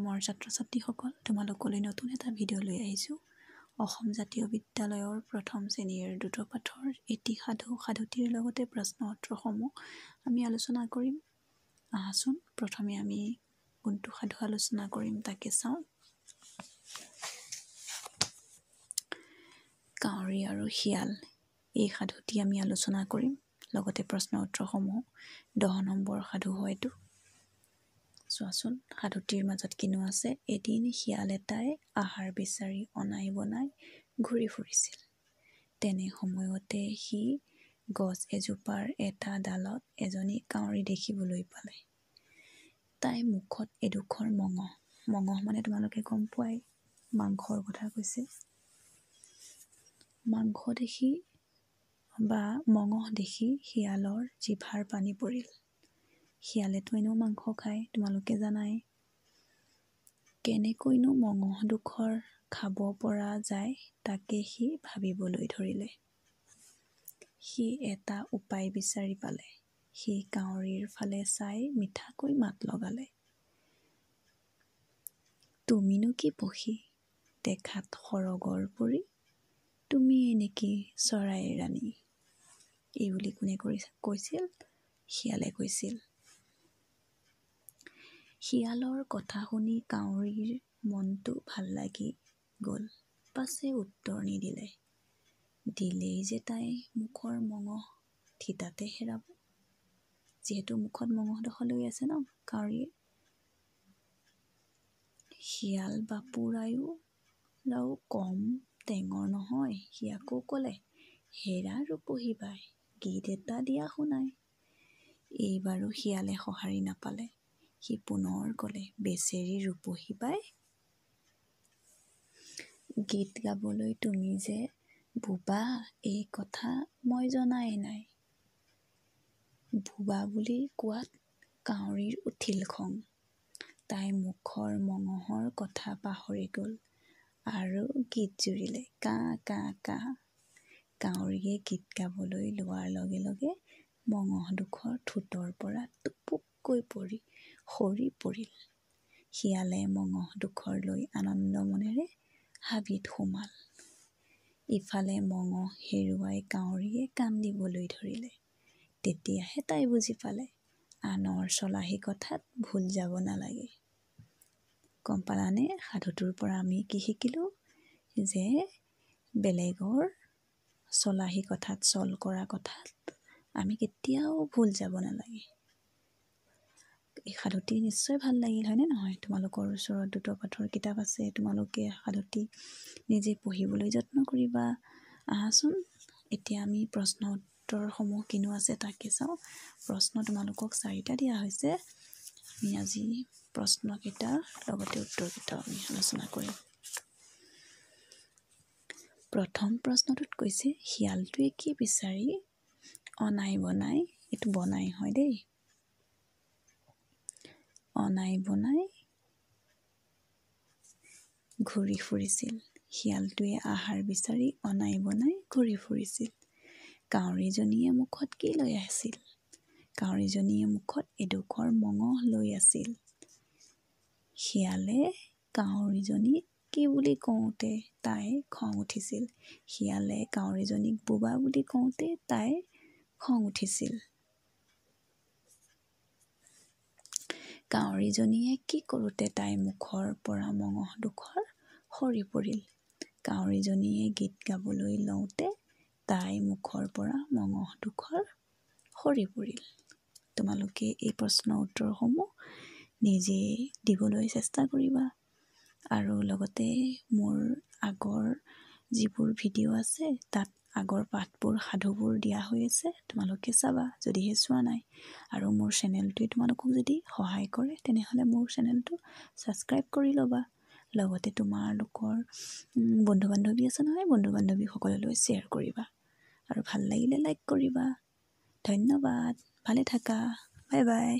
মৰমৰ ছাত্ৰ-ছাত্ৰীসকল, তোমালোকলৈ নতুন এটা ভিডিঅ' লৈ আহিছোঁ। অসম জাতীয় বিদ্যালয়ৰ প্ৰথম শ্ৰেণীৰ দ্ৰুত পাঠৰ এটি সাধুটিৰ লগতে প্ৰশ্ন উত্তৰসমূহ আমি আলোচনা কৰিম। আহাচোন প্ৰথমে আমি কোনটো সাধু আলোচনা কৰিম তাকে চাওঁ। কাউৰী আৰু শিয়াল, এই সাধুটি আমি আলোচনা কৰিম। লগতে প্ৰশ্ন উত্তৰসমূহ 10 নম্বৰ সাধু হয়তো। চোৱাচোন সাধুটিৰ মাজত কিনো আছে। এদিন শিয়াল এটাই আহাৰ বিচাৰি অনাই বনাই ঘূৰি ফুৰিছিল। তেনে সময়তে সি গছ এজোপাৰ এটা ডালত এজনী কাউৰী দেখিবলৈ পালে। তাই মুখত এডোখৰ মঙহ মানে তোমালোকে গম পোৱাই, মাংসৰ কথা কৈছে। মঙহ দেখি শিয়ালৰ জিভাৰ পানী পৰিল। শিয়ালেতো এনেও মাংস খায়, তোমালোকে জানাই। কেনেকৈনো মঙহডোখৰ খাব পৰা যায় তাকে সি ভাবিবলৈ ধৰিলে। সি এটা উপায় বিচাৰি পালে। সি কাউৰীৰ ফালে চাই মিঠাকৈ মাত লগালে। তুমিনো কি পখী, দেখাত সৰগৰ পৰি, তুমিয়ে নেকি চৰাইৰ ৰাণী? এই বুলি কোনে কৈছিল? শিয়ালে কৈছিল। শিয়ালৰ কথা শুনি কাউৰীৰ মনটো ভাল লাগি গ'ল, পাছে উত্তৰ নিদিলে। দিলেই যে তাই মুখৰ মঙহ থিতাতে হেৰাব। যিহেতু মুখত মঙহডোখৰ লৈ আছে ন কাউৰীয়ে। শিয়াল বাপুৰাও কম টেঙৰ নহয়। সি আকৌ ক'লে, হেৰা ৰূপহী বাই, গীত এটা দিয়া শুনাই। এইবাৰো শিয়ালে সঁহাৰি নাপালে। সি পুনৰ ক'লে, বেচেৰি ৰূপহী বাই, গীত গাবলৈ তুমি যে বোবা, এই কথা মই জনাই নাই। বোবা বুলি কোৱাত কাউৰীৰ উঠিল খং। তাই মুখৰ মঙহৰ কথা পাহৰি গ'ল আৰু গীত জুৰিলে, কা কা কা। কাউৰীয়ে গীত গাবলৈ লোৱাৰ লগে লগে মঙহডোখৰ ঠোঁটৰ পৰা টুপুককৈ পৰি সৰি পৰিল। শিয়ালে মঙহডোখৰ লৈ আনন্দ মনেৰে হাবিত সোমাল। ইফালে মঙহ হেৰুৱাই কাউৰীয়ে কান্দিবলৈ ধৰিলে। তেতিয়াহে তাই বুজি পালে, আনৰ চলাহী কথাত ভুল যাব নালাগে। গম পালানে? সাধুটোৰ পৰা আমি কি শিকিলোঁ? যে বেলেগৰ চলাহী কথাত, চল কৰা কথাত আমি কেতিয়াও ভুল যাব নালাগে। এই সাধুটি নিশ্চয় ভাল লাগিল, হয়নে নহয়? তোমালোকৰ ওচৰত দ্ৰুত পাঠৰ কিতাপ আছে, তোমালোকে সাধুটি নিজে পঢ়িবলৈ যত্ন কৰিবা। আহাচোন এতিয়া আমি প্ৰশ্ন উত্তৰসমূহ কিনো আছে তাকে চাওঁ। প্ৰশ্ন তোমালোকক 4টা দিয়া হৈছে। আমি আজি প্ৰশ্নকেইটাৰ লগতে উত্তৰকেইটাও আমি আলোচনা কৰিম। প্ৰথম প্ৰশ্নটোত কৈছে, শিয়ালটোৱে কি বিচাৰি অনাই বনাই, এইটো বনাই হয় দেই, অনাই বনাই ঘূৰি ফুৰিছিল। শিয়ালটোৱে আহাৰ বিচাৰি অনাই বনাই ঘূৰি ফুৰিছিল। কাউৰীজনীয়ে মুখত কি লৈ আছিল? কাউৰীজনীয়ে মুখত এডোখৰ মঙহ লৈ আছিল। শিয়ালে কাউৰীজনীক কি বুলি কওঁতে তাইৰ খং উঠিছিল? শিয়ালে কাউৰীজনীক বোবা বুলি কওঁতে তাইৰ খং উঠিছিল। কাউৰীজনীয়ে কি কৰোঁতে তাইৰ মুখৰ পৰা মঙহডোখৰ সৰি পৰিল? কাউৰীজনীয়ে গীত গাবলৈ লওঁতে তাইৰ মুখৰ পৰা মঙহডোখৰ সৰি পৰিল। তোমালোকে এই প্ৰশ্ন উত্তৰসমূহ নিজে দিবলৈ চেষ্টা কৰিবা। আৰু লগতে মোৰ আগৰ যিবোৰ ভিডিঅ' আছে তাত আগৰ পাঠবোৰ, সাধুবোৰ দিয়া হৈ আছে, তোমালোকে চাবা যদিহে চোৱা নাই। আৰু মোৰ চেনেলটোৱে তোমালোকক যদি সহায় কৰে তেনেহ'লে মোৰ চেনেলটো ছাবস্ক্ৰাইব কৰি ল'বা। লগতে তোমালোকৰ বন্ধু-বান্ধৱী আছে নহয়, বন্ধু-বান্ধৱীসকললৈ শ্বেয়াৰ কৰিবা। আৰু ভাল লাগিলে লাইক কৰিবা। ধন্যবাদ, ভালে থাকা, বাই বাই।